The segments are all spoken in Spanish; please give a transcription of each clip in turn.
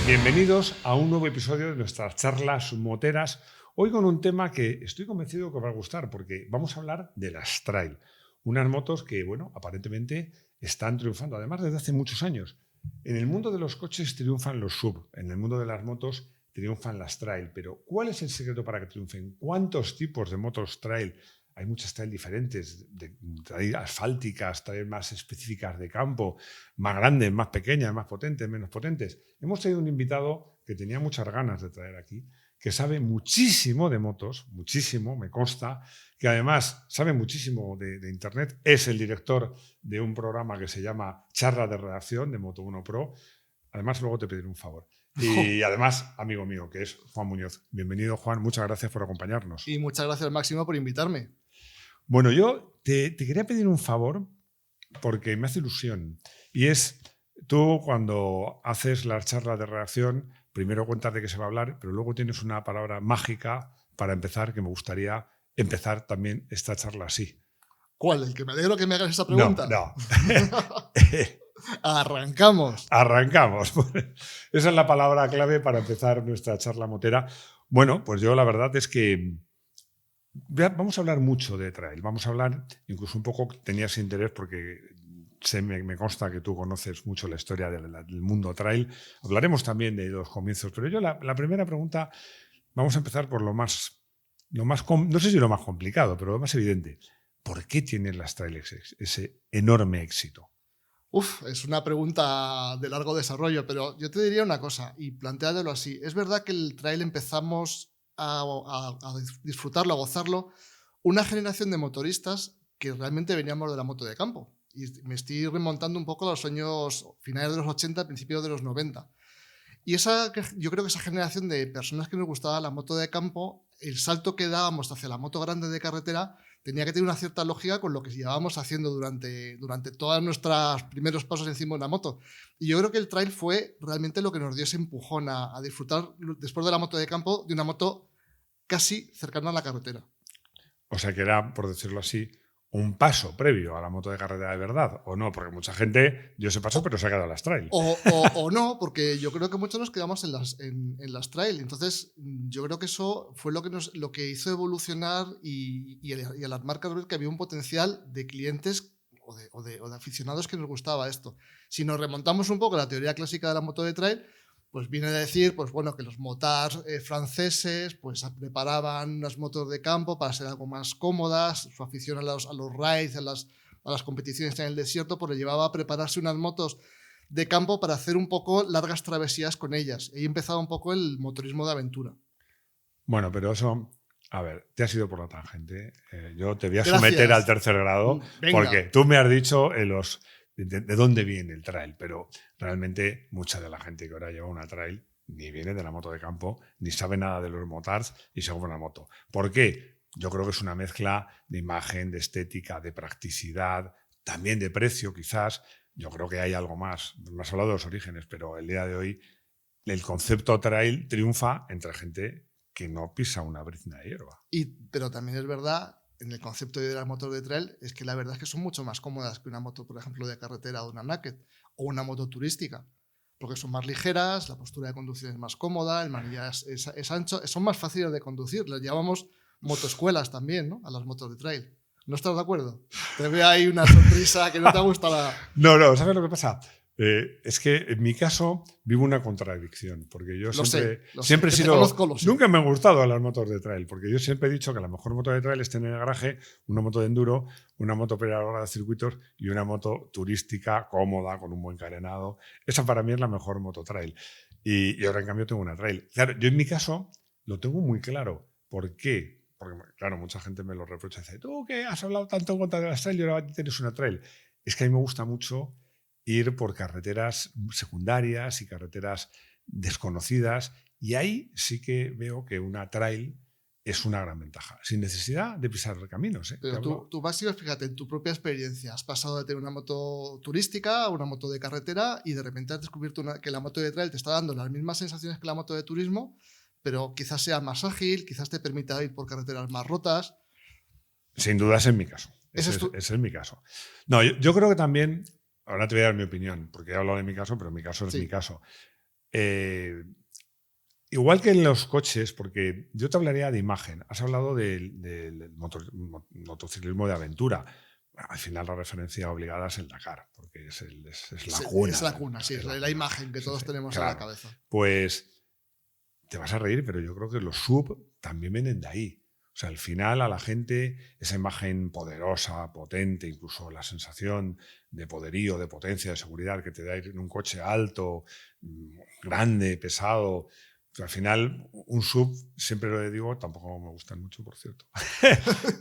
Bienvenidos a un nuevo episodio de nuestras charlas moteras. Hoy con un tema que estoy convencido que os va a gustar, porque vamos a hablar de las trail. Unas motos que, bueno, aparentemente están triunfando, además desde hace muchos años. En el mundo de los coches triunfan los SUV, en el mundo de las motos triunfan las trail. Pero ¿cuál es el secreto para que triunfen? ¿Cuántos tipos de motos trail? Hay muchas trail diferentes, trail asfálticas, trail más específicas de campo, más grandes, más pequeñas, más potentes, menos potentes. Hemos traído un invitado que tenía muchas ganas de traer aquí, que sabe muchísimo de motos, muchísimo, me consta, que además sabe muchísimo de Internet, es el director de un programa que se llama Charla de Redacción de Moto1 Pro. Además, luego te pediré un favor. Y además, amigo mío, que es Juan Muñoz. Bienvenido, Juan, muchas gracias por acompañarnos. Y muchas gracias, Máximo, por invitarme. Bueno, yo te quería pedir un favor porque me hace ilusión. Y es, tú cuando haces la charla de redacción, primero cuentas de qué se va a hablar, pero luego tienes una palabra mágica para empezar, que me gustaría empezar también esta charla así. ¿Cuál? ¿El que me alegro que me hagas esa pregunta? No. Arrancamos. Arrancamos. Esa es la palabra clave para empezar nuestra charla motera. Bueno, pues yo la verdad es que vamos a hablar mucho de trail. Vamos a hablar, incluso un poco, tenías interés porque me consta que tú conoces mucho la historia del mundo trail. Hablaremos también de los comienzos, pero yo la primera pregunta, vamos a empezar por lo más no sé si lo más complicado, pero lo más evidente. ¿Por qué tienen las trail ese enorme éxito? Es una pregunta de largo desarrollo, pero yo te diría una cosa, y planteádelo así. Es verdad que el trail empezamos a disfrutarlo, a gozarlo, una generación de motoristas que realmente veníamos de la moto de campo. Y me estoy remontando un poco a los años finales de los 80, principios de los 90. Y yo creo que esa generación de personas que nos gustaba la moto de campo, el salto que dábamos hacia la moto grande de carretera tenía que tener una cierta lógica con lo que llevábamos haciendo durante todos nuestros primeros pasos encima de una moto. Y yo creo que el trail fue realmente lo que nos dio ese empujón a disfrutar, después de la moto de campo, de una moto casi cercana a la carretera. O sea que era, por decirlo así, un paso previo a la moto de carretera de verdad, ¿o no? Porque mucha gente dio ese paso, pero se ha quedado en las trail. O no, porque yo creo que muchos nos quedamos en las trail. Entonces, yo creo que eso fue lo que hizo evolucionar y a las marcas ver que había un potencial de clientes o de aficionados que nos gustaba esto. Si nos remontamos un poco a la teoría clásica de la moto de trail, pues viene a decir pues bueno, que los motards franceses pues preparaban unas motos de campo para ser algo más cómodas. Su afición a los rides, a las competiciones en el desierto, pues le llevaba a prepararse unas motos de campo para hacer un poco largas travesías con ellas. Y ahí empezaba un poco el motorismo de aventura. Bueno, pero eso, a ver, te has ido por la tangente. Yo te voy a someter al tercer grado. Venga. Porque tú me has dicho de dónde viene el trail, pero realmente mucha de la gente que ahora lleva una trail ni viene de la moto de campo, ni sabe nada de los motards y se compra una moto. ¿Por qué? Yo creo que es una mezcla de imagen, de estética, de practicidad, también de precio quizás. Yo creo que hay algo más. Me has hablado de los orígenes, pero el día de hoy el concepto trail triunfa entre gente que no pisa una brizna de hierba. Pero también es verdad, en el concepto de las motos de trail, es que la verdad es que son mucho más cómodas que una moto, por ejemplo, de carretera o una naked, o una moto turística. Porque son más ligeras, la postura de conducción es más cómoda, el manillar es ancho, son más fáciles de conducir. Les llamamos motoescuelas también, ¿no? A las motos de trail. ¿No estás de acuerdo? Te veo ahí una sonrisa que no te gusta la... No, ¿sabes lo que pasa? Es que en mi caso vivo una contradicción, porque yo siempre he sido... Nunca me han gustado las motos de trail, porque yo siempre he dicho que la mejor moto de trail es tener en el garaje una moto de enduro, una moto operadora de circuitos y una moto turística, cómoda, con un buen carenado. Esa para mí es la mejor moto trail. Y ahora en cambio tengo una trail. Claro, yo en mi caso lo tengo muy claro. ¿Por qué? Porque, claro, mucha gente me lo reprocha y dice, tú que has hablado tanto en contra de las trail y ahora tienes una trail. Es que a mí me gusta mucho ir por carreteras secundarias y carreteras desconocidas, y ahí sí que veo que una trail es una gran ventaja, sin necesidad de pisar caminos. Pero tú vas, fíjate, en tu propia experiencia, has pasado de tener una moto turística a una moto de carretera y de repente has descubierto que la moto de trail te está dando las mismas sensaciones que la moto de turismo, pero quizás sea más ágil, quizás te permita ir por carreteras más rotas. Sin duda es en mi caso. Ese es mi caso. No, yo creo que también, ahora te voy a dar mi opinión, porque he hablado de mi caso, pero mi caso es mi caso. Igual que en los coches, porque yo te hablaría de imagen. Has hablado del motociclismo de aventura. Al final la referencia obligada es el Dakar, porque es la cuna. Es la cuna, sí, es la imagen que todos tenemos en la cabeza. Pues te vas a reír, pero yo creo que los sub también vienen de ahí. O sea, al final a la gente esa imagen poderosa, potente, incluso la sensación de poderío, de potencia, de seguridad que te da ir en un coche alto, grande, pesado. Al final, un sub, siempre lo digo, tampoco me gustan mucho, por cierto.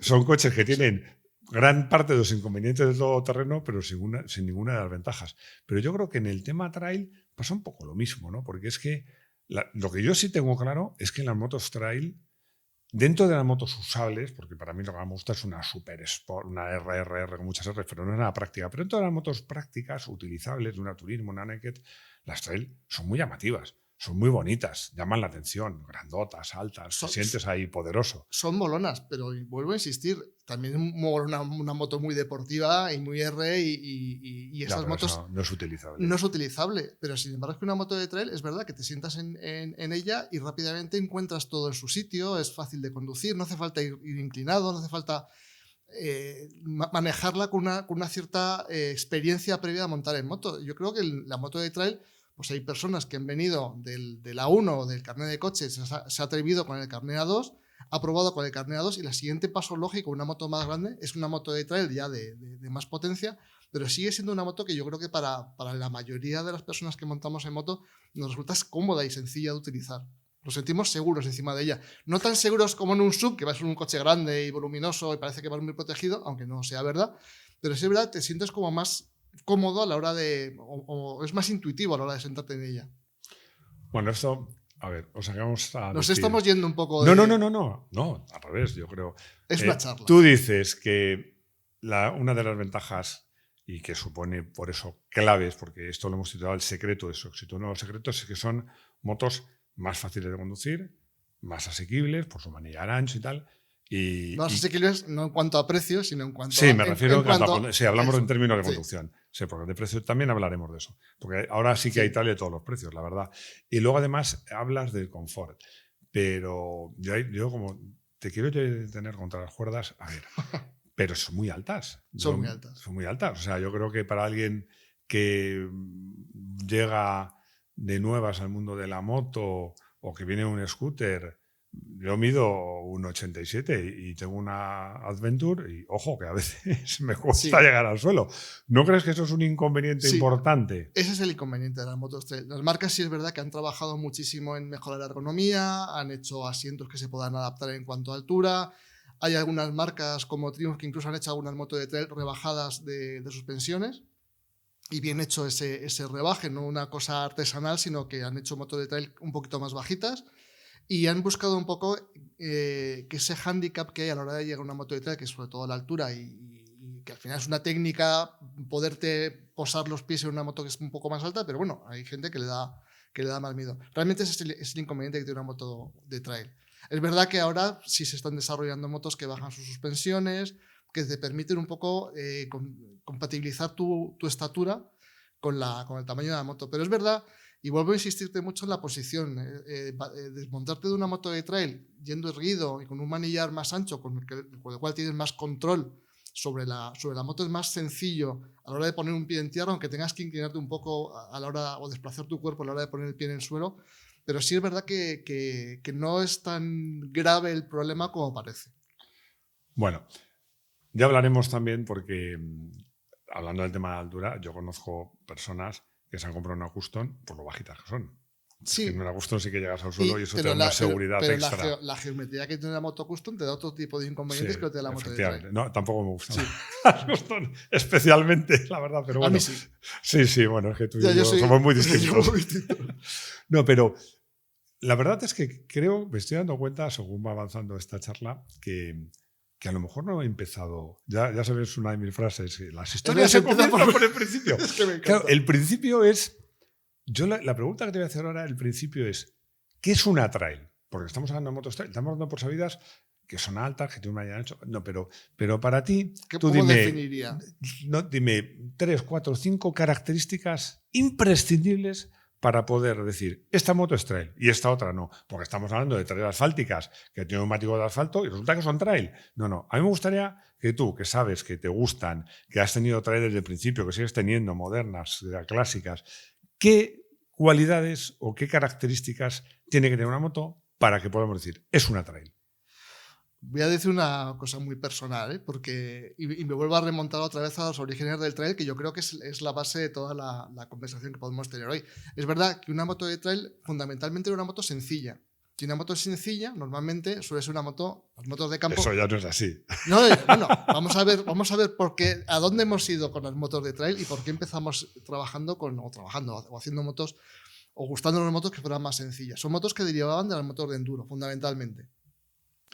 Son coches que tienen gran parte de los inconvenientes del todoterreno, pero sin ninguna de las ventajas. Pero yo creo que en el tema trail pasa un poco lo mismo, ¿no? Porque es que lo que yo sí tengo claro es que en las motos trail, dentro de las motos usables, porque para mí lo que me gusta es una Super Sport, una RRR con muchas R's, pero no es nada práctica. Pero dentro de las motos prácticas, utilizables, de una Turismo, una Naked, las trail son muy llamativas. Son muy bonitas, llaman la atención, grandotas, altas, te sientes ahí poderoso. Son molonas, pero vuelvo a insistir, también es una moto muy deportiva y muy R y esas motos... No es utilizable. No es utilizable, pero sin embargo es que una moto de trail es verdad que te sientas en ella y rápidamente encuentras todo en su sitio, es fácil de conducir, no hace falta ir inclinado, no hace falta manejarla con una cierta experiencia previa a montar en moto. Yo creo que la moto de trail... Pues hay personas que han venido del A1 o del carnet de coche, se ha atrevido con el carnet A2, ha probado con el carnet A2 y el siguiente paso lógico, una moto más grande, es una moto de trail ya de más potencia, pero sigue siendo una moto que yo creo que para la mayoría de las personas que montamos en moto nos resulta cómoda y sencilla de utilizar. Nos sentimos seguros encima de ella. No tan seguros como en un sub, que vas en un coche grande y voluminoso y parece que vas muy protegido, aunque no sea verdad, pero sí es verdad, te sientes como más cómodo a la hora de... o es más intuitivo a la hora de sentarte en ella. Bueno, esto... A ver, os sacamos a Nos decir... estamos yendo un poco de... No, al revés, yo creo. Es una charla. Tú dices que una de las ventajas, y que supone por eso claves, porque esto lo hemos titulado el secreto de su éxito, uno de los secretos es que son motos más fáciles de conducir, más asequibles por su manillar ancho y tal. Más asequibles no en cuanto a precio, sino en cuanto sí, me refiero sí, hablamos en términos de conducción. Sí, porque de precio también hablaremos de eso. Porque ahora sí que hay tal de todos los precios, la verdad. Y luego además hablas del confort. Pero yo como te quiero tener contra las cuerdas, a ver, pero son muy altas. Son muy altas. Son muy altas. O sea, yo creo que para alguien que llega de nuevas al mundo de la moto o que viene un scooter... Yo mido 1,87 y tengo una Adventure y, ojo, que a veces me cuesta llegar al suelo. ¿No crees que eso es un inconveniente importante? Ese es el inconveniente de las motos trail. Las marcas sí es verdad que han trabajado muchísimo en mejorar la ergonomía, han hecho asientos que se puedan adaptar en cuanto a altura. Hay algunas marcas como Triumph que incluso han hecho algunas motos de trail rebajadas de suspensiones. Y bien hecho ese rebaje, no una cosa artesanal, sino que han hecho motos de trail un poquito más bajitas. Y han buscado un poco que ese hándicap que hay a la hora de llegar a una moto de trail, que es sobre todo la altura y que al final es una técnica poderte posar los pies en una moto que es un poco más alta, pero bueno, hay gente que le da más miedo. Realmente ese es el inconveniente que tiene una moto de trail. Es verdad que ahora sí se están desarrollando motos que bajan sus suspensiones, que te permiten un poco compatibilizar tu estatura con el tamaño de la moto. Pero es verdad... Y vuelvo a insistirte mucho en la posición. Desmontarte de una moto de trail yendo erguido y con un manillar más ancho, con el cual tienes más control sobre la moto, es más sencillo a la hora de poner un pie en tierra, aunque tengas que inclinarte un poco a la hora o desplazar tu cuerpo a la hora de poner el pie en el suelo. Pero sí es verdad que no es tan grave el problema como parece. Bueno, ya hablaremos también porque, hablando del tema de la altura, yo conozco personas que se han comprado una Custom por lo bajitas que son. Sí. En una Custom sí que llegas al suelo y eso te da una seguridad extra. Pero la geometría que tiene la moto Custom te da otro tipo de inconvenientes que te da la moto de trail. No, tampoco me gusta. Sí. Las Custom especialmente, la verdad, pero bueno. A mí sí. Sí, bueno, es que tú y yo somos muy distintos. No, pero la verdad es que creo, me estoy dando cuenta, según va avanzando esta charla, que a lo mejor no he empezado. Ya sabes una de mis frases, las historias se comienzan por el principio. Es que me encanta. Claro, el principio es... La pregunta que te voy a hacer ahora, el principio es, ¿qué es una trail? Porque estamos hablando de motos trail, estamos hablando por sabidas que son altas, que tienen un manillar ancho. No, pero para ti, tú ¿cómo definiría? Dime 3, 4, 5 características imprescindibles para poder decir, esta moto es trail y esta otra no? Porque estamos hablando de trail asfálticas que tienen neumático de asfalto y resulta que son trail. No. A mí me gustaría que tú, que sabes que te gustan, que has tenido trail desde el principio, que sigues teniendo modernas, clásicas, ¿qué cualidades o qué características tiene que tener una moto para que podamos decir, es una trail? Voy a decir una cosa muy personal, ¿eh? Porque, y me vuelvo a remontar otra vez a los orígenes del trail, que yo creo que es la base de toda la conversación que podemos tener hoy. Es verdad que una moto de trail fundamentalmente es una moto sencilla. Si una moto es sencilla, normalmente suele ser una moto, las motos de campo... Eso ya no es así. No, bueno, vamos a ver por qué, a dónde hemos ido con las motos de trail y por qué empezamos trabajando o haciendo motos o gustándonos motos que fueran más sencillas. Son motos que derivaban de las motos de enduro, fundamentalmente,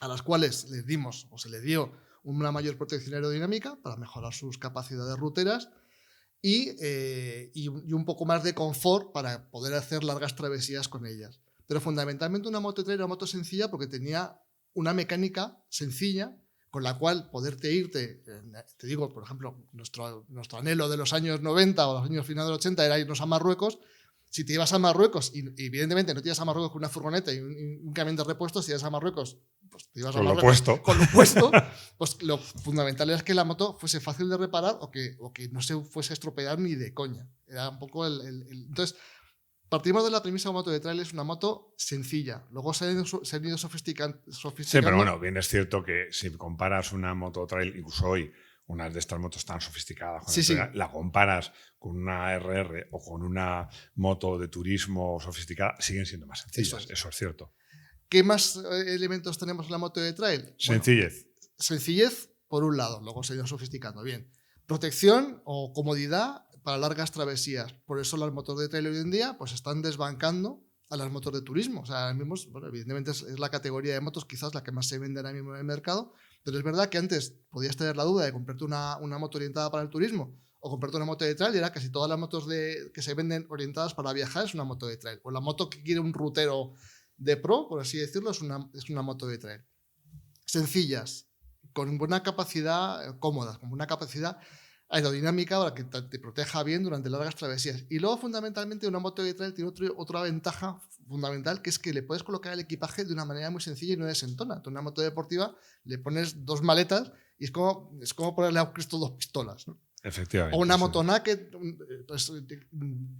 a las cuales se les dio una mayor protección aerodinámica para mejorar sus capacidades ruteras y un poco más de confort para poder hacer largas travesías con ellas. Pero fundamentalmente una moto de trail era una moto sencilla porque tenía una mecánica sencilla con la cual poderte irte, te digo, por ejemplo, nuestro anhelo de los años 90 o los años finales de los 80 era irnos a Marruecos. Si te ibas a Marruecos, y evidentemente no te ibas a Marruecos con una furgoneta y un camión de repuestos, si ibas a Marruecos, pues te ibas a Marruecos con lo puesto, pues lo fundamental es que la moto fuese fácil de reparar o que no se fuese a estropear ni de coña. Era un poco Entonces, partimos de la premisa de una moto de trail es una moto sencilla. Luego se han ido sofisticando. Sí, pero bueno, bien es cierto que si comparas una moto trail, incluso hoy, una de estas motos tan sofisticadas, la comparas con una RR o con una moto de turismo sofisticada, siguen siendo más sencillas. Eso es cierto. ¿Qué más elementos tenemos en la moto de trail? Sencillez. Bueno, sencillez, por un lado, luego se ha ido sofisticando. Bien. Protección o comodidad para largas travesías. Por eso las motos de trail hoy en día pues están desbancando a las motos de turismo. O sea, evidentemente es la categoría de motos quizás la que más se vende ahora mismo en el mercado, pero es verdad que antes podías tener la duda de comprarte una moto orientada para el turismo o comprarte una moto de trail y era casi todas las motos que se venden orientadas para viajar es una moto de trail. O la moto que quiere un rutero de pro, por así decirlo, es una moto de trail. Sencillas, con buena capacidad, cómodas, con buena capacidad aerodinámica para que te proteja bien durante largas travesías. Y luego, fundamentalmente, una moto de trail tiene otra ventaja fundamental, que es que le puedes colocar el equipaje de una manera muy sencilla y no desentona. Tú, una moto deportiva le pones 2 maletas y es como ponerle a Cristo 2 pistolas, ¿no? Efectivamente. O una motona que pues,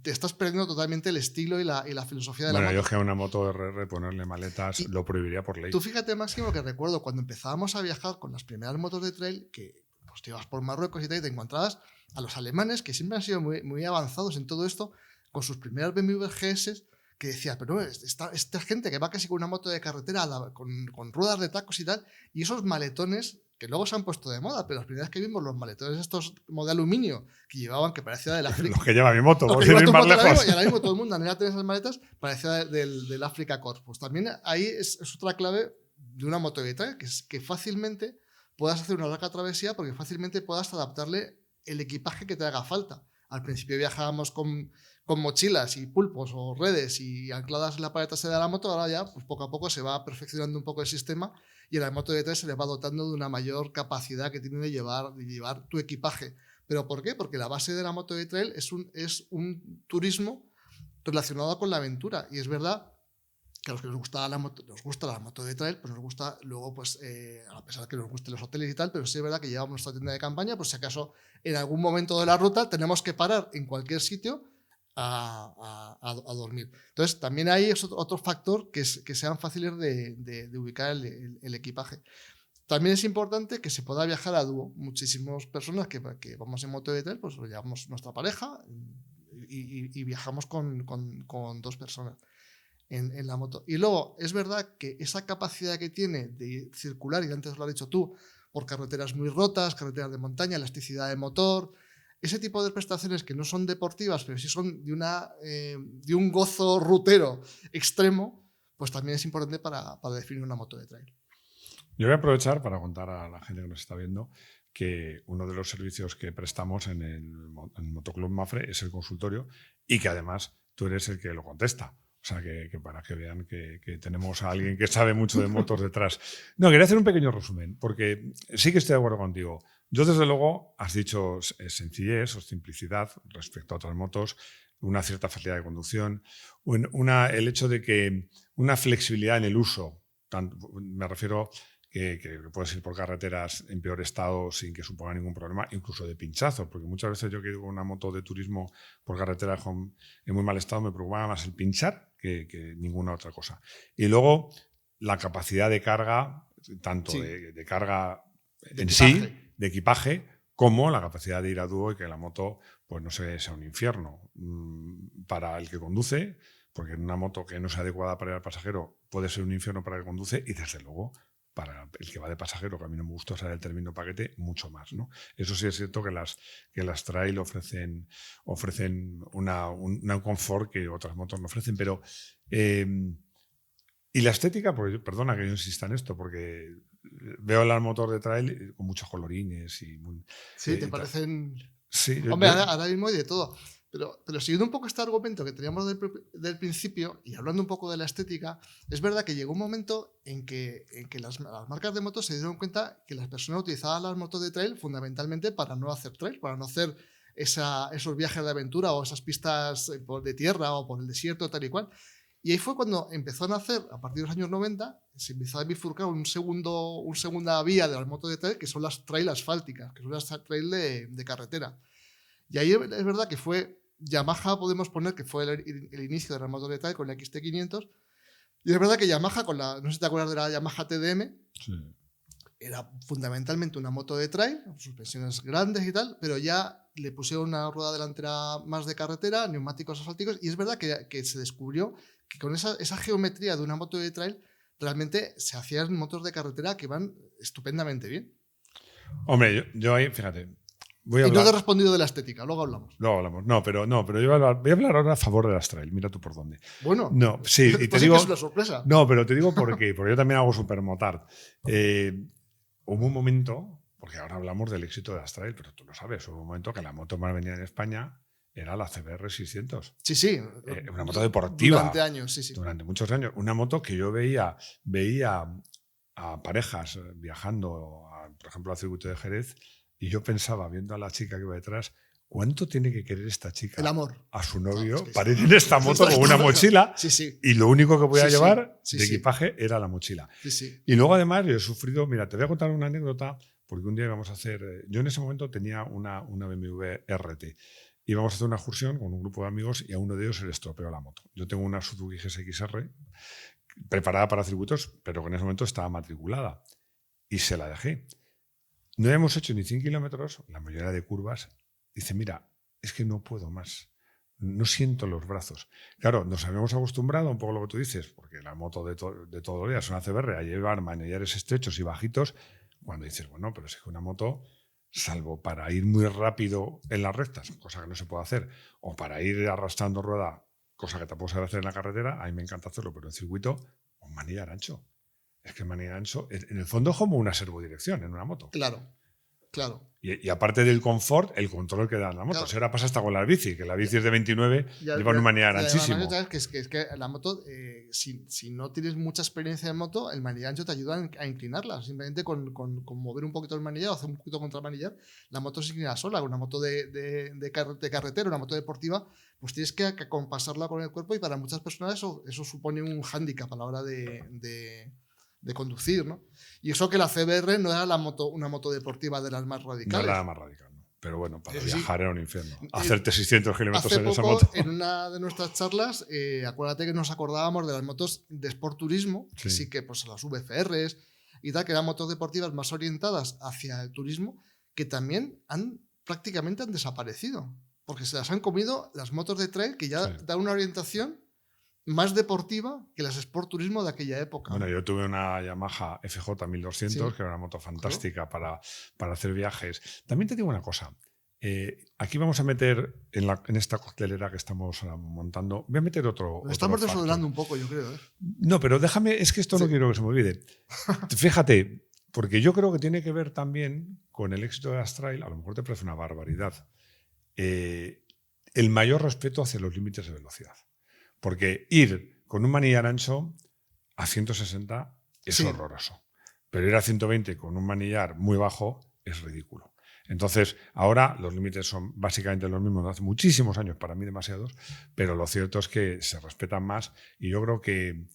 te estás perdiendo totalmente el estilo y la filosofía de la moto. Bueno, yo que a una moto RR ponerle maletas lo prohibiría por ley. Tú fíjate, Máximo, que recuerdo cuando empezábamos a viajar con las primeras motos de trail, que pues, te ibas por Marruecos y te encontrabas a los alemanes, que siempre han sido muy, muy avanzados en todo esto, con sus primeras BMW GS, que decía, pero esta gente que va casi con una moto de carretera con ruedas de tacos y tal, y esos maletones que luego se han puesto de moda, pero las primeras que vimos, los maletones estos como de aluminio que llevaban, que parecía del África. Los que lleva mi moto, los que lleva tu moto y ahora mismo todo el mundo anhela tener esas maletas, parecía del Africa Corps. Pues también ahí es otra clave de una moto de trail, que es que fácilmente puedas hacer una larga travesía porque fácilmente puedas adaptarle el equipaje que te haga falta. Al principio viajábamos con mochilas y pulpos o redes y ancladas en la pared trasera de la moto, ahora ya pues poco a poco se va perfeccionando un poco el sistema y a la moto de trail se le va dotando de una mayor capacidad que tiene de llevar tu equipaje. ¿Pero por qué? Porque la base de la moto de trail es un turismo relacionado con la aventura. Y es verdad que a los que nos gusta la moto de trail, pues nos gusta luego, pues, a pesar de que nos gusten los hoteles y tal, pero sí es verdad que llevamos nuestra tienda de campaña, pues si acaso en algún momento de la ruta tenemos que parar en cualquier sitio a dormir. Entonces, también ahí es otro factor que sean fáciles de ubicar el equipaje. También es importante que se pueda viajar a dúo. Muchísimas personas que vamos en moto de trail, pues llevamos nuestra pareja y viajamos con 2 personas en la moto. Y luego, es verdad que esa capacidad que tiene de circular, y antes lo has dicho tú, por carreteras muy rotas, carreteras de montaña, elasticidad de motor, ese tipo de prestaciones que no son deportivas, pero sí son de un gozo rutero extremo, pues también es importante para definir una moto de trail. Yo voy a aprovechar para contar a la gente que nos está viendo que uno de los servicios que prestamos en el Motoclub Mafre es el consultorio y que además tú eres el que lo contesta. O sea, que para que vean que tenemos a alguien que sabe mucho de motos detrás. No, quería hacer un pequeño resumen, porque sí que estoy de acuerdo contigo. Yo, desde luego, has dicho sencillez o simplicidad respecto a otras motos. una cierta facilidad de conducción, el hecho de que una flexibilidad en el uso, me refiero que puedes ir por carreteras en peor estado sin que suponga ningún problema, incluso de pinchazos, porque muchas veces yo que digo una moto de turismo por carretera en muy mal estado me preocupa más el pinchar que ninguna otra cosa. Y luego la capacidad de carga, tanto Sí. de carga De en equipaje. sí, de equipaje, como la capacidad de ir a dúo y que la moto pues no sea un infierno para el que conduce, porque en una moto que no sea adecuada para el pasajero puede ser un infierno para el que conduce y desde luego para el que va de pasajero, que a mí no me gusta usar el término paquete, mucho más, ¿no? Eso sí es cierto que las trail ofrecen un confort que otras motos no ofrecen, pero y la estética, pues perdona que yo insista en esto, porque veo las motos de trail con muchos colorines y Sí, ¿te parecen...? Sí, Hombre, ahora mismo hay de todo. Pero siguiendo un poco este argumento que teníamos del principio y hablando un poco de la estética, es verdad que llegó un momento en que las marcas de motos se dieron cuenta que las personas utilizaban las motos de trail fundamentalmente para no hacer trail, para no hacer esos viajes de aventura o esas pistas de tierra o por el desierto, tal y cual. Y ahí fue cuando empezó a nacer, a partir de los años 90, se empezó a bifurcar una segunda vía de las motos de trail, que son las trail asfálticas, que son las trail de carretera. Y ahí es verdad que fue Yamaha, podemos poner que fue el inicio de las motos de trail con la XT500. Y es verdad que Yamaha, no sé si te acuerdas de la Yamaha TDM, sí. Era fundamentalmente una moto de trail, suspensiones grandes y tal, pero ya le pusieron una rueda delantera más de carretera, neumáticos asfálticos, y es verdad que se descubrió que con esa geometría de una moto de trail realmente se hacían motos de carretera que van estupendamente bien. Hombre, yo ahí, fíjate, voy a y hablar... no te he respondido de la estética, luego hablamos. Luego hablamos. No, pero yo voy a hablar ahora a favor de las trail. Mira tú por dónde. Bueno, no, sí, y te pues digo, es que es una sorpresa. No, pero te digo por qué. Porque yo también hago supermotard. Hubo un momento, porque ahora hablamos del éxito de las trail, pero tú lo sabes, hubo un momento que la moto más vendida en España era la CBR 600. Sí. Una moto deportiva. Durante años, sí. Durante muchos años. Una moto que yo veía a parejas viajando, por ejemplo, al circuito de Jerez, y yo pensaba, viendo a la chica que iba detrás, ¿cuánto tiene que querer esta chica el amor a su novio es que para ir en esta moto con una mochila? Sí. Y lo único que podía llevar Sí. de equipaje era la mochila. Sí. Y luego además yo he sufrido, mira, te voy a contar una anécdota, porque un día íbamos a hacer, yo en ese momento tenía una BMW RT, íbamos a hacer una excursión con un grupo de amigos y a uno de ellos se le estropeó la moto. Yo tengo una Suzuki GSX-R preparada para circuitos, pero que en ese momento estaba matriculada y se la dejé. No habíamos hecho ni 100 kilómetros, la mayoría de curvas. Dice, mira, es que no puedo más. No siento los brazos. Claro, nos habíamos acostumbrado un poco a lo que tú dices, porque la moto de todos los días es una CBR, a llevar manillares estrechos y bajitos, cuando dices, bueno, pero es que una moto, salvo para ir muy rápido en las rectas, cosa que no se puede hacer, o para ir arrastrando rueda, cosa que tampoco se debe hacer en la carretera, a mí me encanta hacerlo, pero en circuito, un manillar ancho. Es que el manillar ancho, en el fondo, es como una servodirección en una moto. Claro. Y aparte del confort, el control que da la moto. Claro. Ahora pasa hasta con la bici, que la bici es de 29, llevan un manillar anchísimo. Que es que la moto, si no tienes mucha experiencia en moto, el manillar ancho te ayuda a inclinarla. Simplemente con mover un poquito el manillar o hacer un poquito contra el manillar, la moto se inclina sola. Una moto de carretera, una moto deportiva, pues tienes que compasarla con el cuerpo y para muchas personas eso supone un hándicap a la hora de conducir, ¿no? Y eso que la CBR no era una moto deportiva de las más radicales. No era la más radical, ¿no? Pero bueno, para viajar era un infierno. Hacerte 600 kilómetros en esa moto. En una de nuestras charlas, acuérdate que nos acordábamos de las motos de Sport Turismo, que sí que pues las VFRs y tal, que eran motos deportivas más orientadas hacia el turismo, que también prácticamente han desaparecido, porque se las han comido las motos de trail, que ya dan una orientación más deportiva que las Sport Turismo de aquella época. Bueno, yo tuve una Yamaha FJ 1200, que era una moto fantástica para hacer viajes. También te digo una cosa. Aquí vamos a meter en esta coctelera que estamos montando, voy a meter otro. Estamos desodorando un poco, yo creo. No, pero déjame, es que esto no quiero que se me olvide. Fíjate, porque yo creo que tiene que ver también con el éxito de las trail, a lo mejor te parece una barbaridad, el mayor respeto hacia los límites de velocidad. Porque ir con un manillar ancho a 160 es horroroso. Pero ir a 120 con un manillar muy bajo es ridículo. Entonces, ahora los límites son básicamente los mismos de hace muchísimos años, para mí demasiados, pero lo cierto es que se respetan más y yo creo que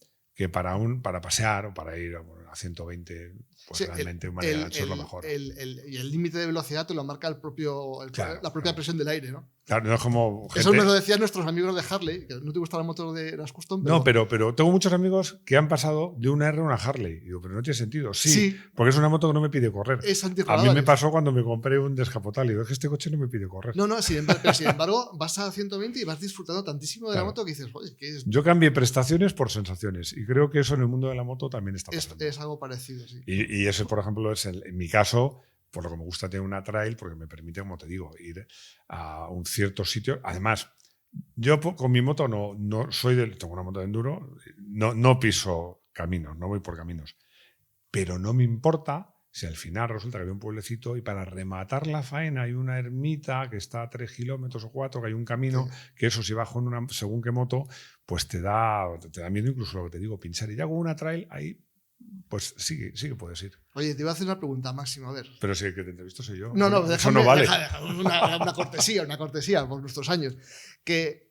para pasear o para ir a 120, pues Sí, realmente un manejo ancho es lo mejor. Y el límite de velocidad te lo marca la propia presión del aire, ¿no? Claro, no es como gente... Eso me lo decían nuestros amigos de Harley, que no te gustan las motos de las custom, pero... No, pero tengo muchos amigos que han pasado de una R a una Harley. Y digo, pero no tiene sentido. Sí, porque es una moto que no me pide correr. Es A mí antirradares. me pasó cuando me compré un descapotable. Digo, es que este coche no me pide correr. No, sin embargo, vas a 120 y vas disfrutando tantísimo de la moto que dices, joder, que es... Yo cambié prestaciones por sensaciones. Y creo que eso en el mundo de la moto también está pasando. Es algo parecido, sí. Y ese, por ejemplo, es en mi caso, por lo que me gusta tener una trail, porque me permite, como te digo, ir a un cierto sitio. Además, yo con mi moto no soy tengo una moto de enduro, no piso caminos, no voy por caminos. Pero no me importa si al final resulta que hay un pueblecito y para rematar la faena hay una ermita que está a 3 kilómetros o 4, que hay un camino, que eso si bajo en una según qué moto, pues te da miedo incluso lo que te digo, pinchar. Y ya con una trail ahí, pues sí que puedes ir. Oye, te iba a hacer una pregunta, Máximo, a ver. Pero si el que te entrevisto soy yo. No, Eso déjame, no vale. una cortesía por nuestros años. Que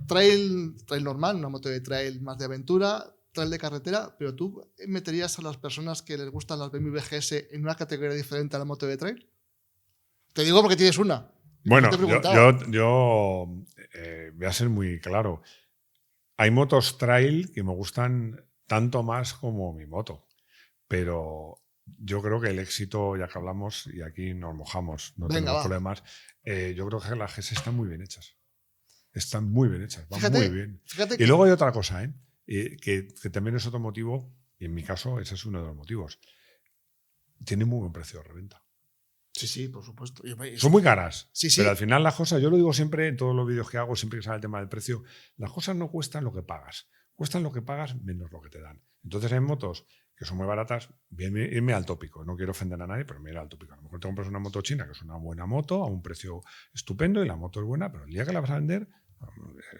trail normal, una moto de trail más de aventura, trail de carretera, pero tú meterías a las personas que les gustan las BMW GS en una categoría diferente a la moto de trail. Te digo porque tienes una. Bueno, yo voy a ser muy claro. Hay motos trail que me gustan tanto más como mi moto, pero yo creo que el éxito, ya que hablamos y aquí nos mojamos, no tenemos problemas, yo creo que las GS están muy bien hechas. Están muy bien hechas, van muy bien. Y luego hay otra cosa, que también es otro motivo, y en mi caso ese es uno de los motivos. Tiene muy buen precio de reventa. Sí, por supuesto. Son muy caras, sí. Pero al final las cosas, yo lo digo siempre en todos los vídeos que hago, siempre que sale el tema del precio, las cosas no cuestan lo que pagas. Cuestan lo que pagas menos lo que te dan. Entonces hay motos que son muy baratas, irme al tópico. No quiero ofender a nadie, pero me iré al tópico. A lo mejor te compras una moto china, que es una buena moto, a un precio estupendo, y la moto es buena, pero el día que la vas a vender,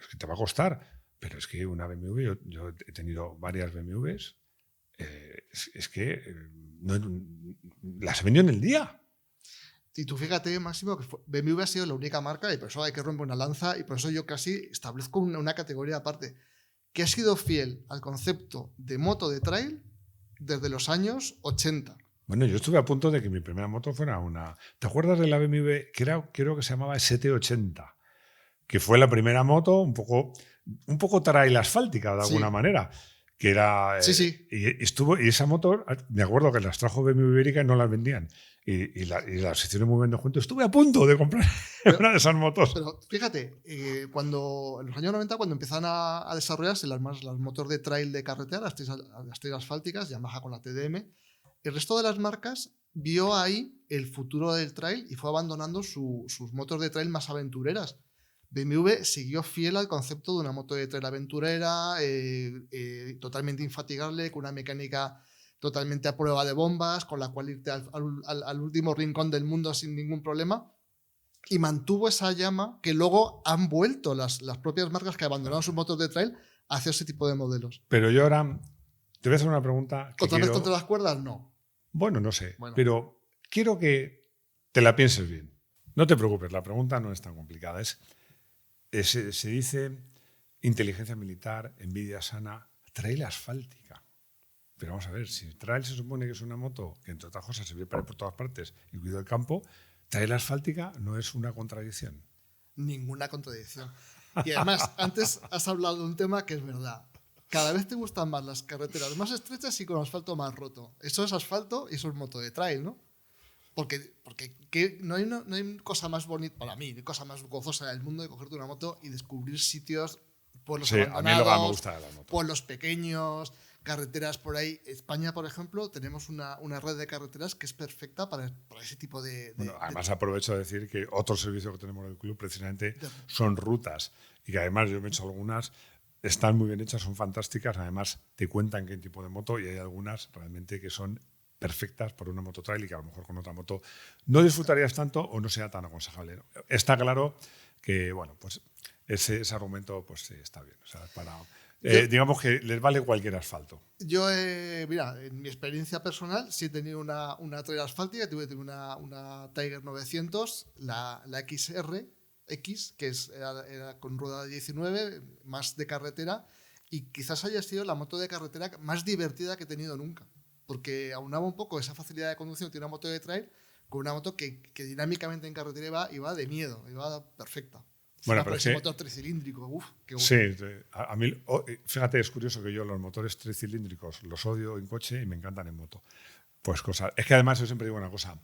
es que te va a costar. Pero es que una BMW, yo he tenido varias BMWs, es que las he vendido en el día. Y tú fíjate, Máximo, que BMW ha sido la única marca, y por eso hay que romper una lanza, y por eso yo casi establezco una categoría aparte, que ha sido fiel al concepto de moto de trail desde los años 80. Bueno, yo estuve a punto de que mi primera moto fuera una... ¿Te acuerdas de la BMW? Creo que se llamaba ST80, que fue la primera moto un poco trail asfáltica de alguna manera. Que era... Sí. Y esa moto, me acuerdo que las trajo BMW Ibérica y no las vendían. Y las hicieron muy bien juntos. Estuve a punto de comprar una de esas motos. Pero fíjate, en los años 90, cuando empezaron a desarrollarse las motos de trail de carretera, las trail asfálticas, Yamaha con la TDM, el resto de las marcas vio ahí el futuro del trail y fue abandonando sus motos de trail más aventureras. BMW siguió fiel al concepto de una moto de trail aventurera, totalmente infatigable, con una mecánica totalmente a prueba de bombas, con la cual irte al último rincón del mundo sin ningún problema, y mantuvo esa llama que luego han vuelto las propias marcas que abandonaron sus motos de trail hacia ese tipo de modelos. Pero yo ahora te voy a hacer una pregunta. ¿Otra vez contra las cuerdas? No. Bueno, no sé, pero quiero que te la pienses bien. No te preocupes, la pregunta no es tan complicada. Se dice inteligencia militar, envidia sana, trail asfáltica. Pero vamos a ver, si trail se supone que es una moto que entre otras cosas se ve por todas partes, incluido el campo, trail asfáltica no es una contradicción. Ninguna contradicción. Y además, antes has hablado de un tema que es verdad. Cada vez te gustan más las carreteras más estrechas y con asfalto más roto. Eso es asfalto y eso es moto de trail, ¿no? Porque no hay cosa más bonita, para mí, cosa más gozosa del mundo de cogerte una moto y descubrir sitios, pueblos abandonados, a mí lo que me gusta de la moto. Pueblos pequeños, carreteras por ahí. España, por ejemplo, tenemos una red de carreteras que es perfecta para ese tipo de... Además, aprovecho de decir que otro servicio que tenemos en el club precisamente son rutas, y que además yo me he hecho algunas, están muy bien hechas, son fantásticas, además te cuentan qué tipo de moto, y hay algunas realmente que son perfectas por una moto trail y que a lo mejor con otra moto no disfrutarías tanto o no sea tan aconsejable. Está claro que, bueno, pues ese argumento pues sí, está bien. O sea, Digamos que les vale cualquier asfalto. Yo, mira, en mi experiencia personal, sí he tenido una trail asfáltica, tuve una Tiger 900, la XR, X, que era con rueda de 19, más de carretera, y quizás haya sido la moto de carretera más divertida que he tenido nunca, porque aunaba un poco esa facilidad de conducción, tiene una moto de trail, con una moto que dinámicamente en carretera iba de miedo, iba perfecta. Bueno, Por pero ese motor tricilíndrico, qué gusto. Sí, a mí, fíjate, es curioso que yo los motores tricilíndricos los odio en coche y me encantan en moto. Pues cosas. Es que además yo siempre digo una cosa,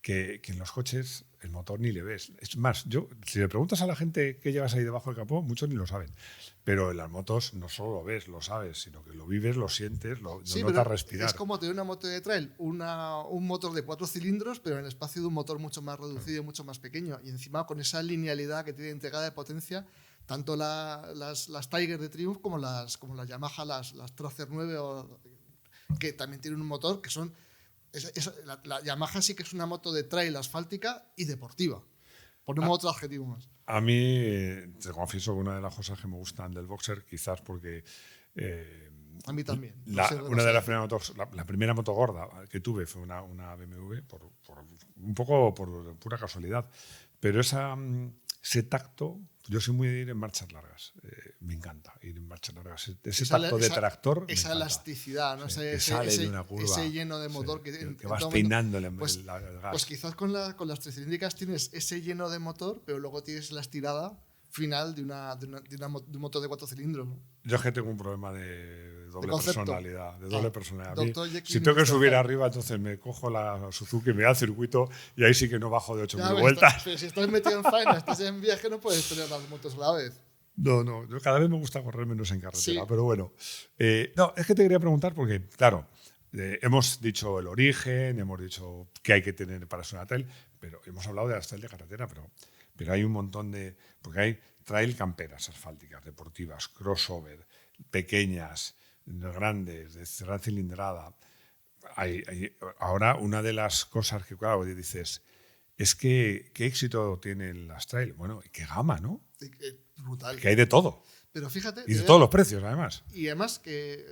que en los coches el motor ni le ves. Es más, si le preguntas a la gente qué llevas ahí debajo del capó, muchos ni lo saben. Pero en las motos no solo lo ves, lo sabes, sino que lo vives, lo sientes, lo notas respirar. Es como tener una moto de trail, un motor de 4 cilindros, pero en el espacio de un motor mucho más reducido y mucho más pequeño. Y encima con esa linealidad que tiene integrada de potencia, tanto las Tiger de Triumph como las Yamaha, las Tracer 9, que también tienen un motor que son... la Yamaha sí que es una moto de trail asfáltica y deportiva. Ponemos otro adjetivo más. A mí, te confieso que una de las cosas que me gustan del boxer, quizás porque... a mí también. Una de las primeras motos, la primera moto gorda que tuve fue una BMW, un poco por pura casualidad. Pero ese tacto, yo soy muy de ir en marchas largas. Me encanta ir en marchas largas. Ese tacto de tractor. Esa elasticidad, ¿no? Sí, sale de una curva, ese lleno de motor sí, que vas peinando el pues, gas. Pues quizás con las tricilíndricas tienes ese lleno de motor, pero luego tienes la estirada final de un motor de 4 cilindros. Yo es que tengo un problema de doble personalidad. Si Si tengo que subir arriba, entonces me cojo la Suzuki, me da el circuito y ahí sí que no bajo de 8.000 vueltas. Pero si estás metido en faena, estás en viaje, no puedes tener las motos a la vez. No, yo cada vez me gusta correr menos en carretera, Sí. pero bueno. No, es que te quería preguntar porque, claro, hemos dicho el origen, hemos dicho qué hay que tener para ser una trail, pero hemos hablado de las trail de carretera, pero hay un montón de... Porque hay trail camperas asfálticas, deportivas, crossover, pequeñas, grandes, de gran cilindrada. Ahora, una de las cosas que, claro, dices, es que qué éxito tienen las trail. Bueno, qué gama, ¿no? Brutal. Que hay de todo. Pero fíjate... Y de todos los precios, además. Y además que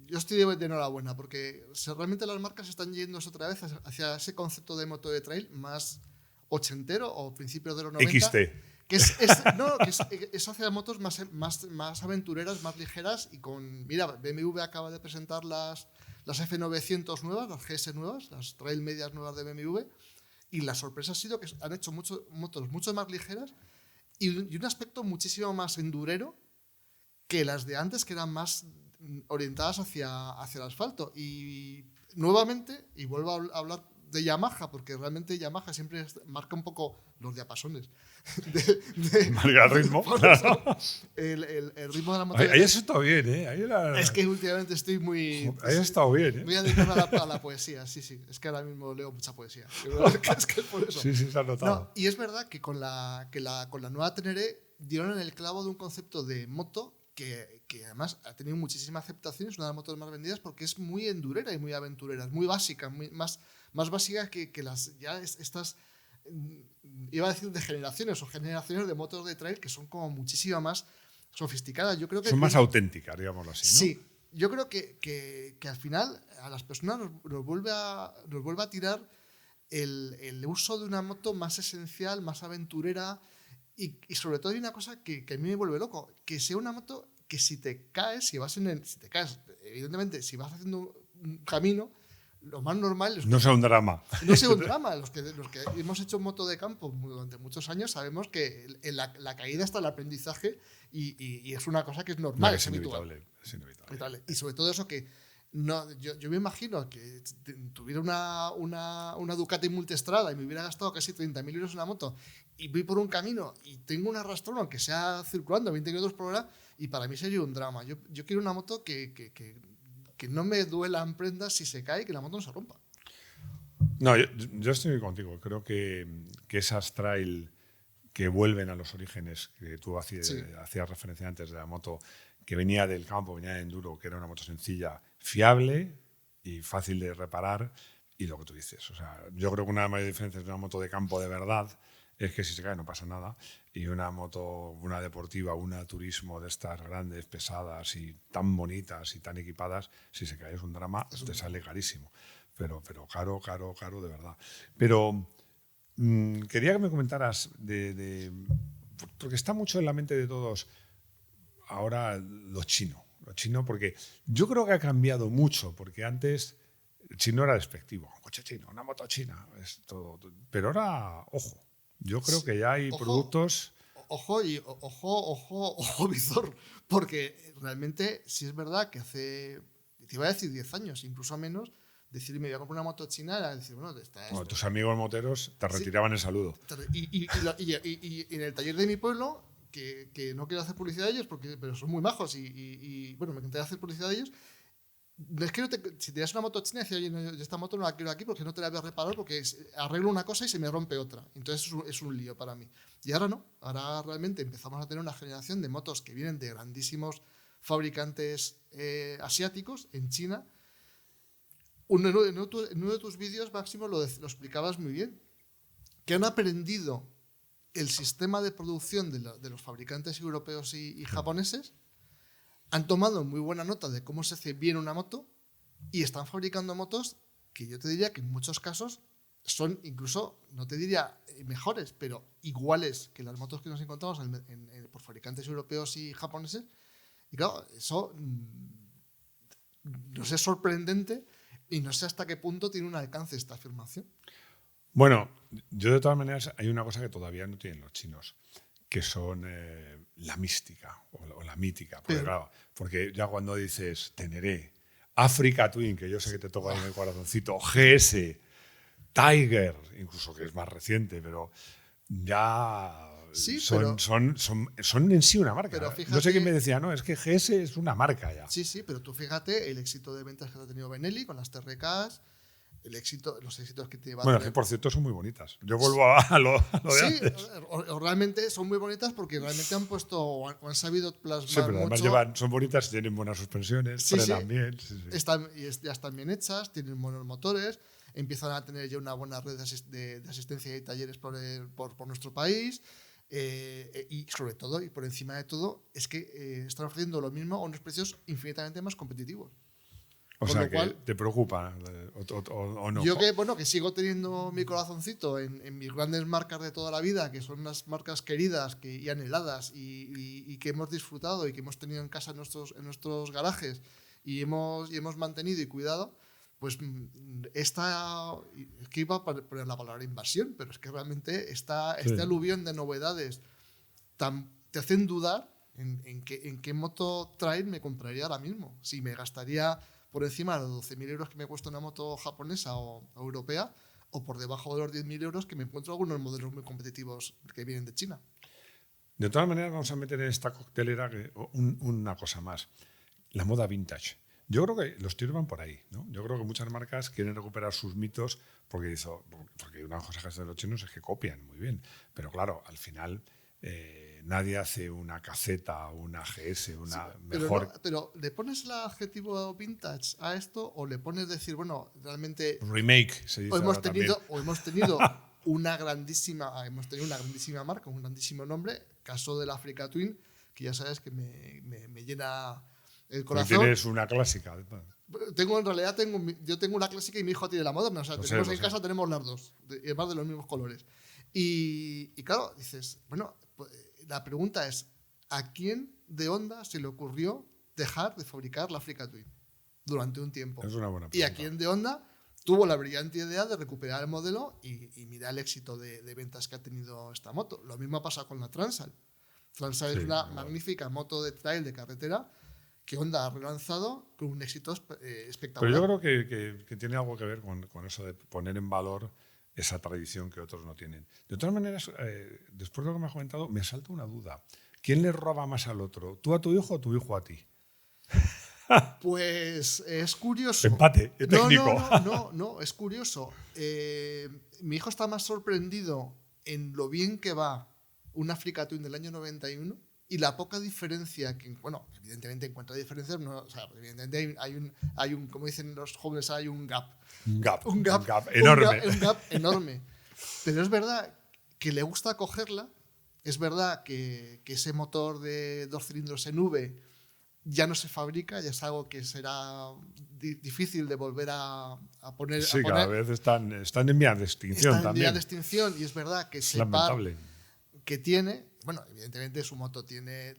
yo estoy de enhorabuena, porque realmente las marcas están yéndose otra vez hacia ese concepto de moto de trail más ochentero o principios de los 90. XT. Que es hacia motos más aventureras, más ligeras. Y mira, BMW acaba de presentar las F900 nuevas, las GS nuevas, las trail medias nuevas de BMW. Y la sorpresa ha sido que han hecho motos mucho más ligeras y un aspecto muchísimo más endurero que las de antes, que eran más orientadas hacia el asfalto. Y nuevamente, y vuelvo a hablar de Yamaha, porque realmente Yamaha siempre marca un poco los diapasones. Marca el ritmo. El ritmo de la moto. Ahí has estado bien, ¿eh? Es que últimamente estoy muy... Ahí has estado bien, ¿eh? Voy a dedicarme a la poesía, sí. Es que ahora mismo leo mucha poesía. Es que es por eso. Sí, se ha notado. No, y es verdad que con la nueva Teneré dieron en el clavo de un concepto de moto que además ha tenido muchísima aceptación, es una de las motos más vendidas porque es muy endurera y muy aventurera, es muy básica, más básica que estas, iba a decir de generaciones de motos de trail que son como muchísimo más sofisticadas. Yo creo que son más auténticas, digámoslo así, ¿no? Sí, yo creo que al final a las personas nos vuelve a tirar el uso de una moto más esencial, más aventurera. Y sobre todo hay una cosa que a mí me vuelve loco, que sea una moto que si te caes, evidentemente, si vas haciendo un camino, lo más normal es... No sea un drama. No sea un drama. Los que hemos hecho moto de campo durante muchos años sabemos que la caída está el aprendizaje y es una cosa que es normal. No, es inevitable. Y sobre todo eso que... No, yo me imagino que tuviera una Ducati Multistrada y me hubiera gastado casi 30.000 euros en la moto y voy por un camino y tengo un arrastrón aunque sea circulando a 20 km por hora y para mí sería un drama. Yo quiero una moto que no me duela en prendas si se cae y que la moto no se rompa. No, yo estoy contigo. Creo que esas trail que vuelven a los orígenes que tú hacías referencia antes de la moto que venía del campo, venía de enduro, que era una moto sencilla, fiable y fácil de reparar, y lo que tú dices. O sea, yo creo que una de las mayores diferencias de una moto de campo de verdad es que si se cae no pasa nada. Y una moto, una deportiva, una turismo de estas grandes, pesadas y tan bonitas y tan equipadas, si se cae es un drama, te sale carísimo. Pero caro, caro, caro de verdad. Pero quería que me comentaras porque está mucho en la mente de todos ahora lo chino. Lo chino, porque yo creo que ha cambiado mucho, porque antes el chino era despectivo. Un coche chino, una moto china, es todo. Pero ahora, ojo, yo creo que ya hay productos. Ojo, visor, porque realmente sí es verdad que hace, te iba a decir 10 años, incluso menos, decir me voy a comprar una moto china era decir, bueno, Bueno, tus amigos moteros te retiraban el saludo. Y en el taller de mi pueblo, que no quiero hacer publicidad de ellos, pero son muy majos bueno, me encantaría hacer publicidad de ellos. Es que si tenías una moto china, decía, oye, no, yo esta moto no la quiero aquí porque no te la voy a reparar porque arreglo una cosa y se me rompe otra. Entonces es un lío para mí. Y ahora no. Ahora realmente empezamos a tener una generación de motos que vienen de grandísimos fabricantes asiáticos en China. En uno de tus vídeos, Máximo, lo explicabas muy bien. Que han aprendido el sistema de producción de los fabricantes europeos y japoneses. Han tomado muy buena nota de cómo se hace bien una moto y están fabricando motos que yo te diría que en muchos casos son incluso, no te diría mejores, pero iguales que las motos que nos encontramos por fabricantes europeos y japoneses. Y claro, eso no sé, es sorprendente y no sé hasta qué punto tiene un alcance esta afirmación. Bueno, yo de todas maneras hay una cosa que todavía no tienen los chinos, que son la mística o la mítica. Porque, claro, porque ya cuando dices Teneré, Africa Twin, que yo sé que te toca ahí en el corazoncito, GS, Tiger, incluso que es más reciente, pero ya sí, son en sí una marca. Pero fíjate, no sé quién me decía, no, es que GS es una marca ya. Sí, pero tú fíjate el éxito de ventas que ha tenido Benelli con las TRKs, los éxitos que te va a Bueno, tener. que por cierto son muy bonitas. Yo vuelvo a lo de antes. O realmente son muy bonitas porque realmente han puesto o han sabido plasmar sí, pero además mucho. son bonitas, tienen buenas suspensiones, frenan bien. Sí. Ya están bien hechas, tienen buenos motores, empiezan a tener ya una buena red de asistencia y talleres por nuestro país. Y sobre todo, y por encima de todo, es que están ofreciendo lo mismo a unos precios infinitamente más competitivos. O sea, que te preocupa o no. Yo que sigo teniendo mi corazoncito en mis grandes marcas de toda la vida, que son unas marcas queridas y anheladas y que hemos disfrutado y que hemos tenido en casa en nuestros garajes y hemos mantenido y cuidado, pues es que iba a poner la palabra invasión, pero es que realmente este aluvión de novedades te hacen dudar en qué moto trail me compraría ahora mismo. Si me gastaría por encima de los 12.000 euros que me cuesta una moto japonesa o europea, o por debajo de los 10.000 euros que me encuentro algunos modelos muy competitivos que vienen de China. De todas maneras, vamos a meter en esta coctelera una cosa más. La moda vintage. Yo creo que los tiros van por ahí, ¿no? Yo creo que muchas marcas quieren recuperar sus mitos porque una cosa que hacen los chinos es que copian muy bien. Pero claro, al final nadie hace una caseta o una GS, mejor. Pero ¿le pones el adjetivo vintage a esto o le pones decir, bueno, realmente. Remake, se dice. Hemos tenido una grandísima marca, un grandísimo nombre, caso del Africa Twin, que ya sabes que me llena el corazón. Tienes una clásica. Yo tengo una clásica y mi hijo tiene la moderna. O sea, en casa tenemos las dos, además de los mismos colores. Y claro, dices, bueno, pues, la pregunta es, ¿a quién de Honda se le ocurrió dejar de fabricar la Africa Twin durante un tiempo? Es una buena pregunta. ¿Y a quién de Honda tuvo la brillante idea de recuperar el modelo y mira el éxito de ventas que ha tenido esta moto? Lo mismo ha pasado con la Transal. Transal es una magnífica moto de trail de carretera que Honda ha relanzado con un éxito espectacular. Pero yo creo que tiene algo que ver con eso de poner en valor esa tradición que otros no tienen. De todas maneras, después de lo que me has comentado, me salta una duda. ¿Quién le roba más al otro? ¿Tú a tu hijo o tu hijo a ti? Pues es curioso. Empate, técnico. No, es curioso. Mi hijo está más sorprendido en lo bien que va una Africa Twin del año 91 y la poca diferencia que, bueno, evidentemente encuentra diferencias, evidentemente hay un, como dicen los jóvenes, hay un gap. Un gap enorme. Un gap enorme. Pero es verdad que le gusta cogerla. Es verdad que ese motor de 2 cilindros en V ya no se fabrica, ya es algo que será difícil de volver a poner. Sí, cada vez están en vías de extinción está en también. vía de extinción, y es verdad que Es lamentable. que tiene, bueno, evidentemente su moto tiene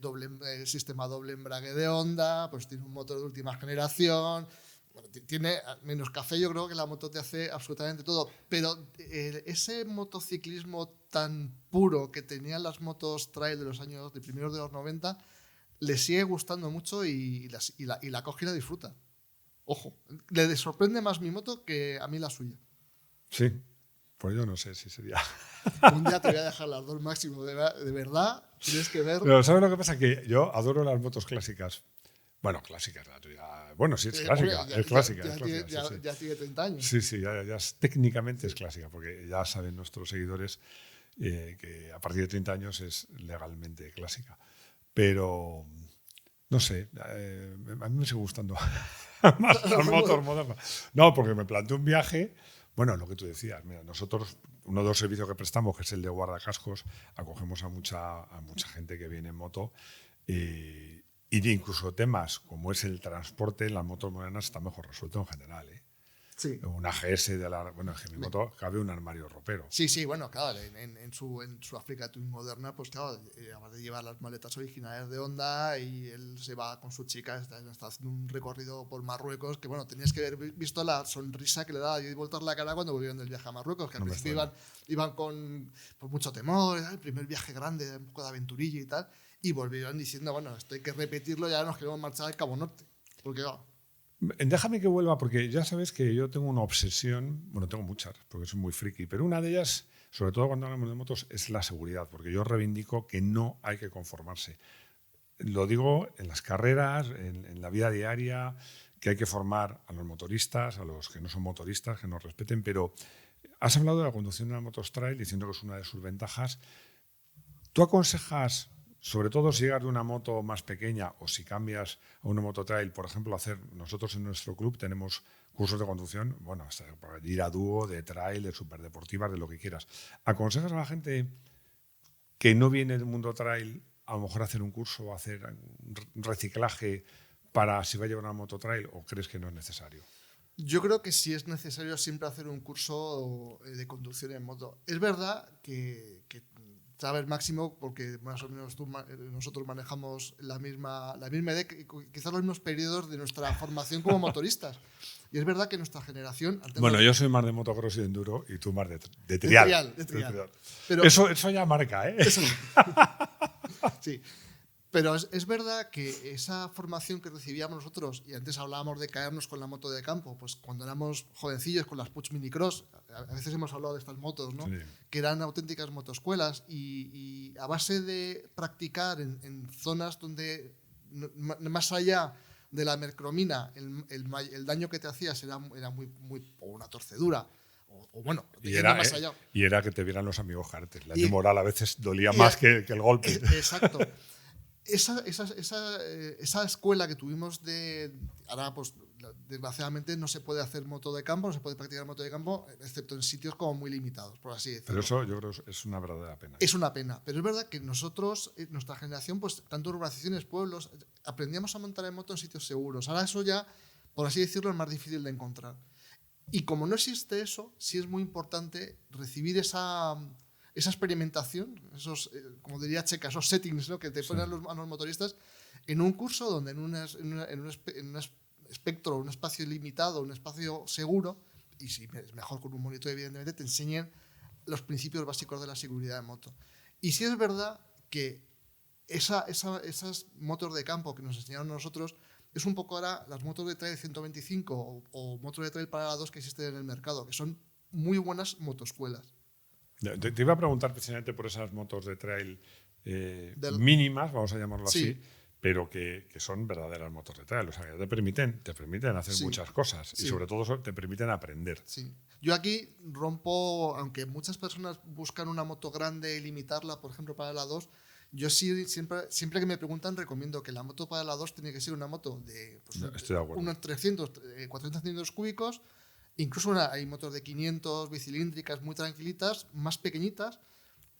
sistema doble embrague de Honda, pues tiene un motor de última generación, bueno, tiene menos café, yo creo que la moto te hace absolutamente todo, pero ese motociclismo tan puro que tenían las motos trail de primeros de los 90 le sigue gustando mucho y la coge y la disfruta. Ojo, le sorprende más mi moto que a mí la suya. Sí, pues yo no sé si sería. Un día te voy a dejar las dos máximo, de verdad, tienes que ver. Pero ¿sabes lo que pasa? Que yo adoro las motos clásicas. Bueno, clásicas, la tuya. Bueno, sí, es clásica. Es clásica. Ya tiene 30 años. Sí, ya técnicamente es clásica, porque ya saben nuestros seguidores que a partir de 30 años es legalmente clásica. Pero, no sé, a mí me sigue gustando más las motos modernas. No, porque me planteé un viaje. Bueno, lo que tú decías, mira, nosotros, uno de los servicios que prestamos, que es el de guardacascos, acogemos a mucha gente que viene en moto. Y incluso temas como es el transporte, en las motos modernas está mejor resuelto en general. Sí. Una GS bueno, es que en mi moto cabe un armario ropero. Sí, bueno, claro, en su Africa Twin moderna, pues claro, además de llevar las maletas originales de Honda, y él se va con su chica, está haciendo un recorrido por Marruecos, que bueno, tenías que haber visto la sonrisa que le daba 10 vueltas la cara cuando volvieron del viaje a Marruecos, que al principio iban con mucho temor, el primer viaje grande, un poco de aventurilla y tal, y volvieron diciendo, bueno, esto hay que repetirlo, ya nos queremos marchar al Cabo Norte, porque claro. Déjame que vuelva, porque ya sabes que yo tengo una obsesión, bueno, tengo muchas, porque soy muy friki, pero una de ellas, sobre todo cuando hablamos de motos, es la seguridad, porque yo reivindico que no hay que conformarse. Lo digo en las carreras, en la vida diaria, que hay que formar a los motoristas, a los que no son motoristas, que nos respeten, pero has hablado de la conducción de las motos trail, diciendo que es una de sus ventajas. ¿Tú aconsejas, sobre todo si llegas de una moto más pequeña o si cambias a una moto trail, por ejemplo, nosotros en nuestro club tenemos cursos de conducción, bueno, hasta para ir a dúo, de trail, de superdeportivas, de lo que quieras? ¿Aconsejas a la gente que no viene del mundo trail a lo mejor hacer un curso o hacer un reciclaje para si va a llevar una moto trail, o crees que no es necesario? Yo creo que sí es necesario siempre hacer un curso de conducción en moto. Es verdad que sabes máximo, porque más o menos nosotros manejamos la misma edad, quizás los mismos periodos de nuestra formación como motoristas. Y es verdad que nuestra generación... Bueno, yo soy más de motocross y de enduro y tú más de trial. De trial. Pero eso ya marca, ¿eh? Sí. Pero es verdad que esa formación que recibíamos nosotros, y antes hablábamos de caernos con la moto de campo, pues cuando éramos jovencillos con las Puig Minicross, a veces hemos hablado de estas motos, ¿no? Sí. Que eran auténticas motoscuelas, y a base de practicar en zonas donde, más allá de la mercromina, el daño que te hacías era muy, o una torcedura, o bueno, más allá. Y era que te vieran los amigos Harter. La moral a veces dolía más que el golpe. Exacto. Esa escuela que tuvimos ahora, pues desgraciadamente no se puede hacer moto de campo, no se puede practicar moto de campo, excepto en sitios como muy limitados, por así decirlo. Pero eso yo creo que es una verdadera pena. Es una pena, pero es verdad que nosotros, nuestra generación, pues tanto urbanizaciones, pueblos, aprendíamos a montar en moto en sitios seguros. Ahora eso ya, por así decirlo, es más difícil de encontrar. Y como no existe eso, sí es muy importante recibir esa experimentación, esos, como diría Checa, esos settings, ¿no?, que te ponen a los motoristas en un curso donde en un espectro, un espacio limitado, un espacio seguro, y si es mejor con un monitor, evidentemente, te enseñen los principios básicos de la seguridad de moto. Y sí es verdad que esas motos de campo que nos enseñaron a nosotros es un poco ahora las motos de trail 125 o motos de trail para la 2 que existen en el mercado, que son muy buenas motoscuelas. Te iba a preguntar precisamente por esas motos de trail mínimas, vamos a llamarlo así, pero que son verdaderas motos de trail. O sea, que te permiten hacer muchas cosas y sobre todo te permiten aprender. Sí. Yo aquí rompo, aunque muchas personas buscan una moto grande y limitarla, por ejemplo, para la 2, yo sí, siempre que me preguntan, recomiendo que la moto para la 2 tiene que ser una moto de, pues, unos 300, 400 centímetros cúbicos. Incluso hay motos de 500, bicilíndricas, muy tranquilitas, más pequeñitas,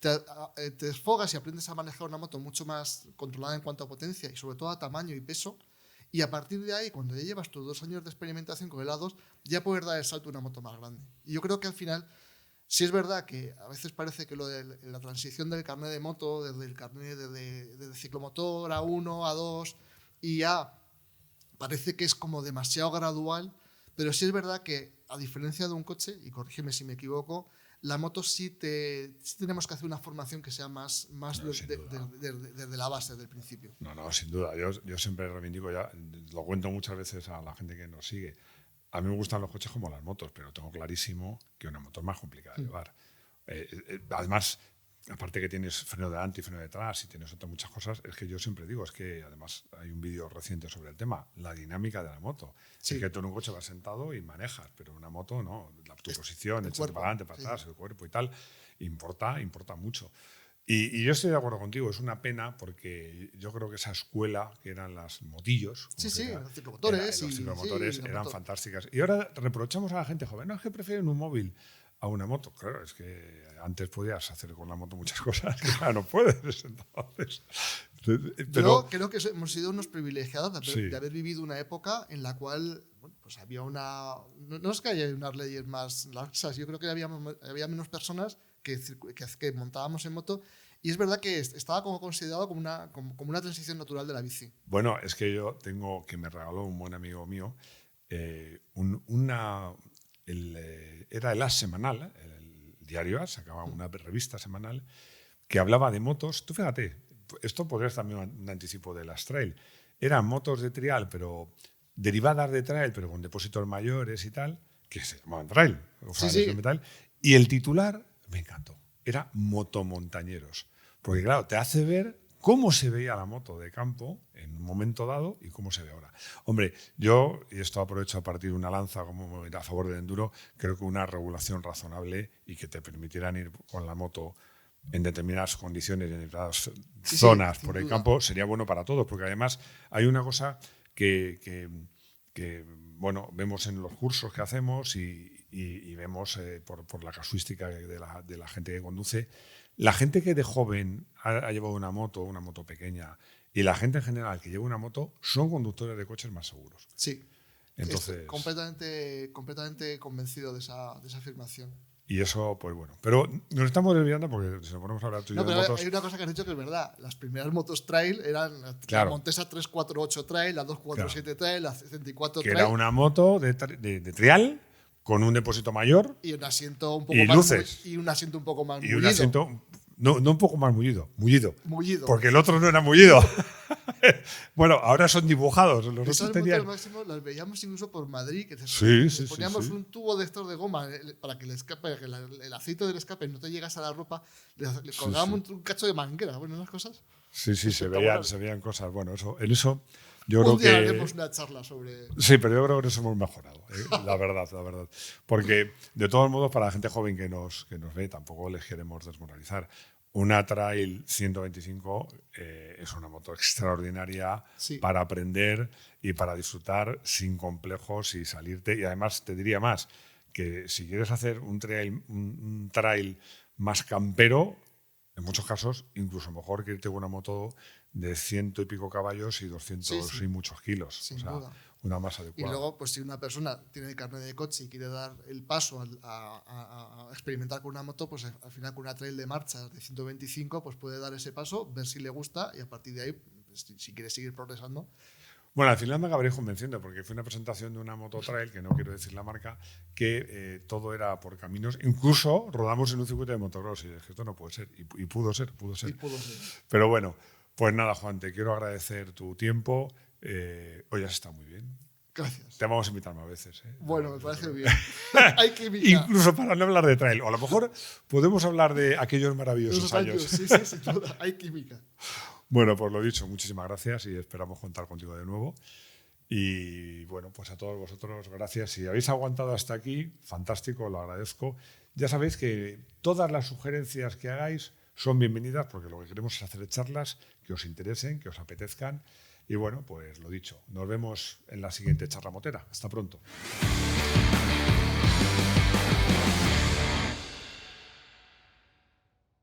te desfogas y aprendes a manejar una moto mucho más controlada en cuanto a potencia y sobre todo a tamaño y peso. Y a partir de ahí, cuando ya llevas tus 2 años de experimentación con el A2, ya puedes dar el salto a una moto más grande. Y yo creo que al final, sí es verdad que a veces parece que lo de la transición del carnet de moto, desde el carnet de ciclomotor A1, A2 y A, parece que es como demasiado gradual, pero sí es verdad que, a diferencia de un coche, y corrígeme si me equivoco, la moto sí tenemos que hacer una formación que sea más No, desde la base, desde el principio. No, sin duda. Yo siempre reivindico, ya lo cuento muchas veces a la gente que nos sigue. A mí me gustan los coches como las motos, pero tengo clarísimo que una moto es más complicada de llevar. Además, aparte que tienes freno de adelante y freno de atrás y tienes otras muchas cosas, es que yo siempre digo, es que además hay un vídeo reciente sobre el tema, la dinámica de la moto. Sí. Es que tú en un coche vas sentado y manejas, pero en una moto no, tu posición, echar para adelante, para atrás, el cuerpo y tal, importa mucho. Y yo estoy de acuerdo contigo, es una pena porque yo creo que esa escuela, que eran las motillos, los ciclomotores, los ciclomotores eran fantásticas. Y ahora reprochamos a la gente joven, no, es que prefieren un móvil a una moto. Claro, es que antes podías hacer con la moto muchas cosas que ahora no puedes. Entonces, yo creo que hemos sido unos privilegiados de haber vivido una época en la cual pues había no es que haya unas leyes más laxas, yo creo que había menos personas que montábamos en moto, y es verdad que estaba como considerado como una transición natural de la bici. Bueno, es que yo tengo, que me regaló un buen amigo mío, era el As semanal, el diario As, sacaba una revista semanal que hablaba de motos. Tú fíjate, esto podría ser también un anticipo de las trail. Eran motos de trial, pero derivadas de trail, pero con depósitos mayores y tal, que se llamaban trail. O sea, metal. Y el titular me encantó. Era motomontañeros. Porque claro, te hace ver cómo se veía la moto de campo en un momento dado y cómo se ve ahora. Hombre, yo, y esto aprovecho a partir una lanza como a favor del enduro, creo que una regulación razonable y que te permitieran ir con la moto en determinadas condiciones, en determinadas zonas por el campo, sería bueno para todos, porque además hay una cosa que bueno, vemos en los cursos que hacemos y vemos por la casuística de la gente que conduce. La gente que de joven ha llevado una moto pequeña, y la gente en general que lleva una moto son conductores de coches más seguros. Sí. Entonces, estoy completamente convencido de esa afirmación. Y eso, pues bueno. Pero nos estamos desviando porque si nos ponemos a hablar tú y yo de motos... Hay una cosa que has dicho que es verdad. Las primeras motos trail eran la Montesa 348 Trail, la 247 Trail, la 64 que Trail. Era una moto de trial con un depósito mayor y un asiento un poco y más luces. Y un asiento un poco más y mullido. Un asiento, no un poco más mullido. Mullido. Porque el otro no era mullido. Bueno, ahora son dibujados. Esas motos máximo las veíamos incluso por Madrid, que poníamos un tubo de estos de goma para que el aceite del escape no te llegase a la ropa, le colgábamos un cacho de manguera, bueno, unas cosas. Sí, se veían cosas. Bueno, en eso yo creo que... haremos una charla sobre... Sí, pero yo creo que eso hemos mejorado, la verdad. Porque, de todos modos, para la gente joven que nos ve, tampoco les queremos desmoralizar. Una Trail 125 es una moto extraordinaria para aprender y para disfrutar sin complejos y salirte. Y además te diría más, que si quieres hacer un trail más campero, en muchos casos incluso mejor que irte con una moto de 100 y pico caballos y 200 y muchos kilos. Sin duda. Una más adecuada. Y luego, pues si una persona tiene carnet de coche y quiere dar el paso a experimentar con una moto, pues al final con una trail de marcha de 125, pues puede dar ese paso, ver si le gusta y a partir de ahí, pues, si quiere seguir progresando. Bueno, al final me acabaré convenciendo porque fue una presentación de una moto trail, que no quiero decir la marca, que todo era por caminos. Incluso rodamos en un circuito de motocross y dije, esto no puede ser. Y pudo ser. Pero bueno, pues nada, Juan, te quiero agradecer tu tiempo. Hoy has estado muy bien. Gracias. Te vamos a invitar más veces. Bueno, me parece bien. Hay química. Incluso para no hablar de trail. O a lo mejor podemos hablar de aquellos maravillosos años. Sí, sin duda. Hay química. Bueno, pues lo dicho, muchísimas gracias y esperamos contar contigo de nuevo. Y bueno, pues a todos vosotros, gracias. Si habéis aguantado hasta aquí, fantástico, lo agradezco. Ya sabéis que todas las sugerencias que hagáis son bienvenidas porque lo que queremos es hacer charlas que os interesen, que os apetezcan. Y bueno, pues lo dicho, nos vemos en la siguiente charla motera. Hasta pronto.